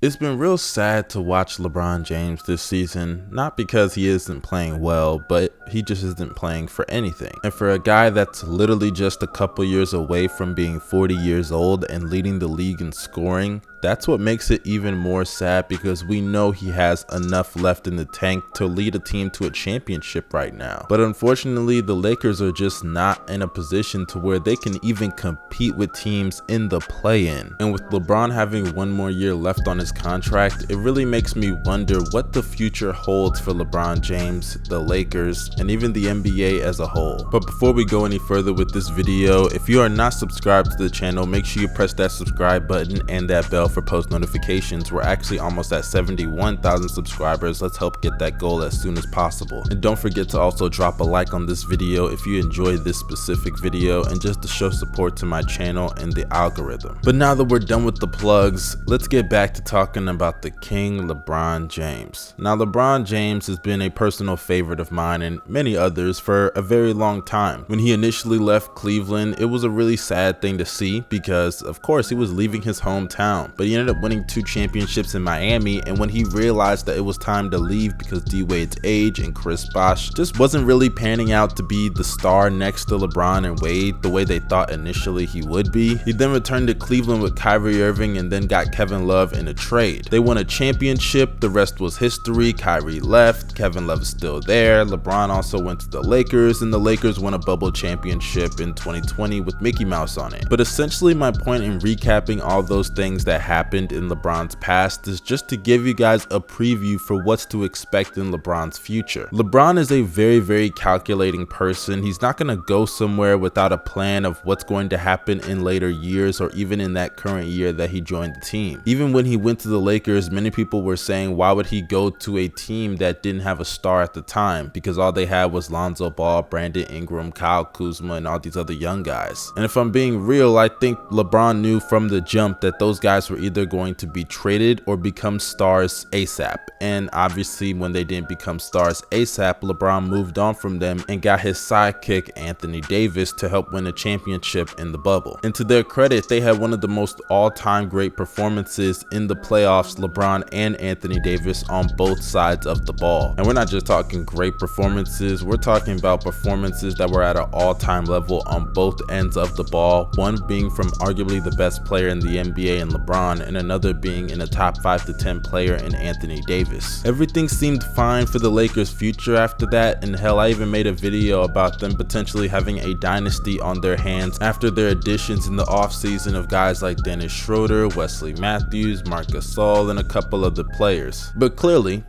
It's been real sad to watch LeBron James this season, not because he isn't playing well, but he just isn't playing for anything. And for a guy that's literally just a couple years away from being 40 years old and leading the league in scoring, that's what makes it even more sad, because we know he has enough left in the tank to lead a team to a championship right now. But unfortunately, the Lakers are just not in a position to where they can even compete with teams in the play-in. And with LeBron having one more year left on his contract, it really makes me wonder what the future holds for LeBron James, the Lakers, and even the NBA as a whole. But before we go any further with this video, if you are not subscribed to the channel, make sure you press that subscribe button and that bell for post notifications. We're actually almost at 71,000 subscribers. Let's help get that goal as soon as possible. And don't forget to also drop a like on this video if you enjoyed this specific video, and just to show support to my channel and the algorithm. But now that we're done with the plugs, let's get back to talking about the King, LeBron James. Now, LeBron James has been a personal favorite of mine and many others for a very long time. When he initially left Cleveland, it was a really sad thing to see, because of course he was leaving his hometown, but he ended up winning 2 championships in Miami. And when he realized that it was time to leave because D-Wade's age and Chris Bosh just wasn't really panning out to be the star next to LeBron and Wade the way they thought initially he would be, he then returned to Cleveland with Kyrie Irving and then got Kevin Love in a trade. They won a championship, the rest was history. Kyrie left, Kevin Love is still there, LeBron also went to the Lakers, and the Lakers won a bubble championship in 2020 with Mickey Mouse on it. But essentially my point in recapping all those things that happened in LeBron's past is just to give you guys a preview for what's to expect in LeBron's future. LeBron is a very calculating person. He's not going to go somewhere without a plan of what's going to happen in later years, or even in that current year that he joined the team. Even when he went to the Lakers, many people were saying, why would he go to a team that didn't have a star at the time? Because all they had was Lonzo Ball, Brandon Ingram, Kyle Kuzma, and all these other young guys. And if I'm being real, I think LeBron knew from the jump that those guys were either going to be traded or become stars ASAP. And obviously when they didn't become stars ASAP, LeBron moved on from them and got his sidekick Anthony Davis to help win a championship in the bubble. And to their credit, they had one of the most all-time great performances in the playoffs, LeBron and Anthony Davis on both sides of the ball. And we're not just talking great performances, we're talking about performances that were at an all-time level on both ends of the ball, one being from arguably the best player in the NBA in LeBron, and another being in a top 5 to 10 player in Anthony Davis. Everything seemed fine for the Lakers' future after that, and hell, I even made a video about them potentially having a dynasty on their hands after their additions in the offseason of guys like Dennis Schroeder, Wesley Matthews, Marc Gasol, and a couple other players. But clearly,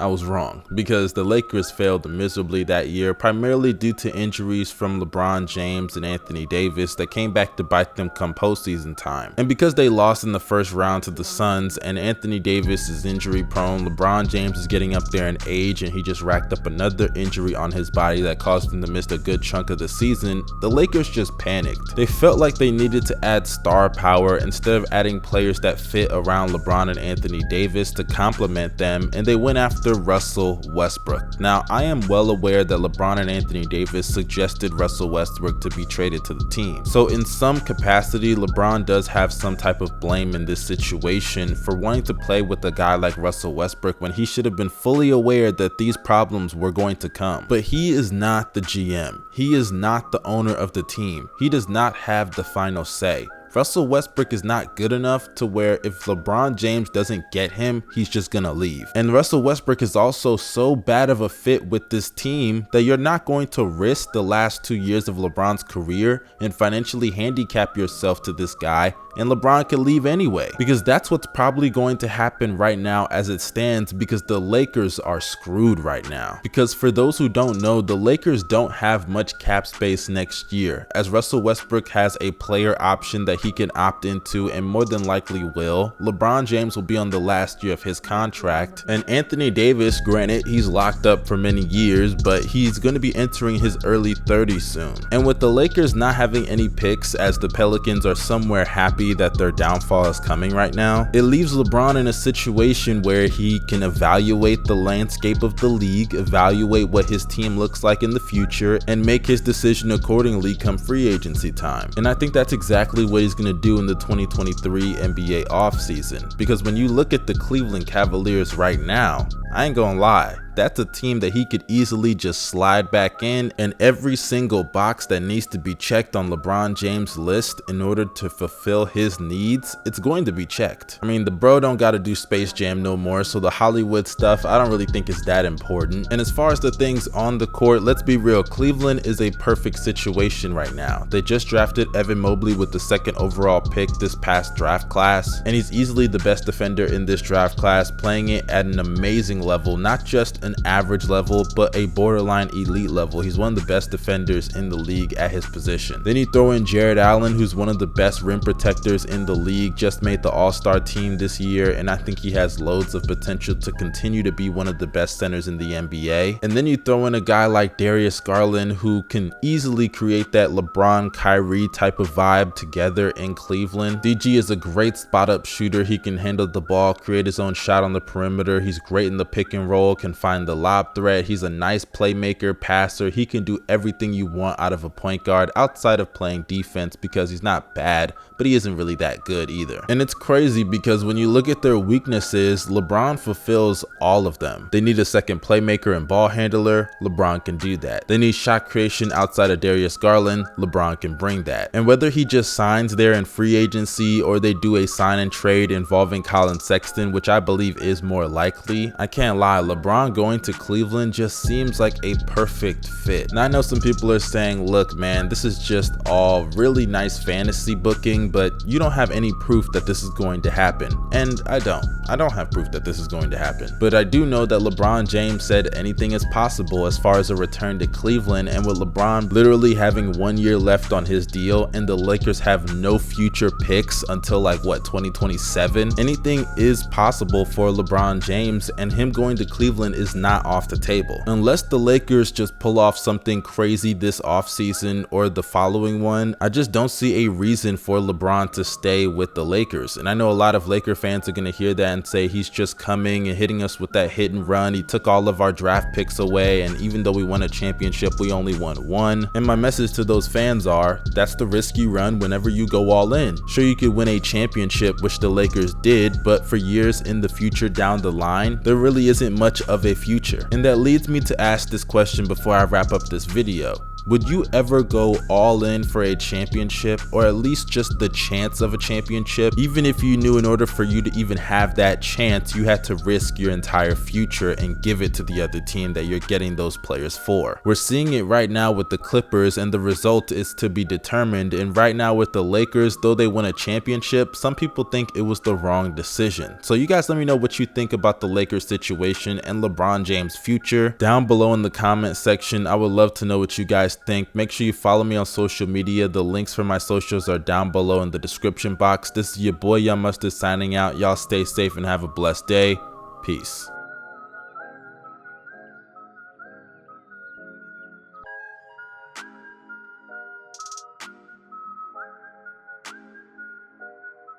I was wrong, because the Lakers failed miserably that year, primarily due to injuries from LeBron James and Anthony Davis that came back to bite them come postseason time. And because they lost in the first round to the Suns and Anthony Davis is injury prone, LeBron James is getting up there in age and he just racked up another injury on his body that caused him to miss a good chunk of the season, the Lakers just panicked. They felt like they needed to add star power instead of adding players that fit around LeBron and Anthony Davis to complement them, and they went after Russell Westbrook. Now, I am well aware that LeBron and Anthony Davis suggested Russell Westbrook to be traded to the team. So in some capacity, LeBron does have some type of blame in this situation for wanting to play with a guy like Russell Westbrook when he should have been fully aware that these problems were going to come. But he is not the GM. He is not the owner of the team. He does not have the final say. Russell Westbrook is not good enough to where if LeBron James doesn't get him, he's just gonna leave. And Russell Westbrook is also so bad of a fit with this team that you're not going to risk the last 2 years of LeBron's career and financially handicap yourself to this guy, and LeBron can leave anyway, because that's what's probably going to happen right now as it stands, because the Lakers are screwed right now. Because for those who don't know, the Lakers don't have much cap space next year, as Russell Westbrook has a player option that he can opt into and more than likely will. LeBron James will be on the last year of his contract, and Anthony Davis, granted, he's locked up for many years, but he's going to be entering his early 30s soon. And with the Lakers not having any picks, as the Pelicans are somewhere happy see that their downfall is coming right now. It leaves LeBron in a situation where he can evaluate the landscape of the league, evaluate what his team looks like in the future, and make his decision accordingly come free agency time. And I think that's exactly what he's going to do in the 2023 NBA offseason. Because when you look at the Cleveland Cavaliers right now, I ain't gonna lie, that's a team that he could easily just slide back in, and every single box that needs to be checked on LeBron James' list in order to fulfill his needs, it's going to be checked. I mean, the bro don't gotta do Space Jam no more, so the Hollywood stuff I don't really think is that important. And as far as the things on the court, let's be real, Cleveland is a perfect situation right now. They just drafted Evan Mobley with the 2nd overall pick this past draft class, and he's easily the best defender in this draft class, playing it at an amazing level, not just an average level, but a borderline elite level. He's one of the best defenders in the league at his position. Then you throw in Jared Allen, who's one of the best rim protectors in the league, just made the All-Star team this year, and I think he has loads of potential to continue to be one of the best centers in the NBA. And then you throw in a guy like Darius Garland, who can easily create that LeBron Kyrie type of vibe together in Cleveland. DG is a great spot-up shooter. He can handle the ball, create his own shot on the perimeter. He's great in the pick and roll, can find the lob threat. He's a nice playmaker, passer. He can do everything you want out of a point guard outside of playing defense, because he's not bad, but he isn't really that good either. And it's crazy because when you look at their weaknesses, LeBron fulfills all of them. They need a second playmaker and ball handler. LeBron can do that. They need shot creation outside of Darius Garland. LeBron can bring that. And whether he just signs there in free agency or they do a sign and trade involving Colin Sexton, which I believe is more likely, I can't lie, LeBron going to Cleveland just seems like a perfect fit. And I know some people are saying, look man, this is just all really nice fantasy booking, but you don't have any proof that this is going to happen. And I don't have proof that this is going to happen. But I do know that LeBron James said anything is possible as far as a return to Cleveland, and with LeBron literally having 1 year left on his deal and the Lakers have no future picks until like what, 2027, anything is possible for LeBron James, and him going to Cleveland is not off the table. Unless the Lakers just pull off something crazy this offseason or the following one, I just don't see a reason for LeBron to stay with the Lakers. And I know a lot of Laker fans are going to hear that and say he's just coming and hitting us with that hit and run. He took all of our draft picks away, and even though we won a championship, we only won one. And my message to those fans are, that's the risk you run whenever you go all in. Sure, you could win a championship, which the Lakers did, but for years in the future down the line, there really isn't much of a future. And that leads me to ask this question before I wrap up this video. Would you ever go all in for a championship, or at least just the chance of a championship, even if you knew in order for you to even have that chance, you had to risk your entire future and give it to the other team that you're getting those players for? We're seeing it right now with the Clippers, and the result is to be determined. And right now with the Lakers, though they won a championship, some people think it was the wrong decision. So you guys let me know what you think about the Lakers situation and LeBron James' future down below in the comment section. I would love to know what you guys think. Make sure you follow me on social media. The links for my socials are down below in the description box. This is your boy Young Mustard signing out. Y'all stay safe and have a blessed day. Peace.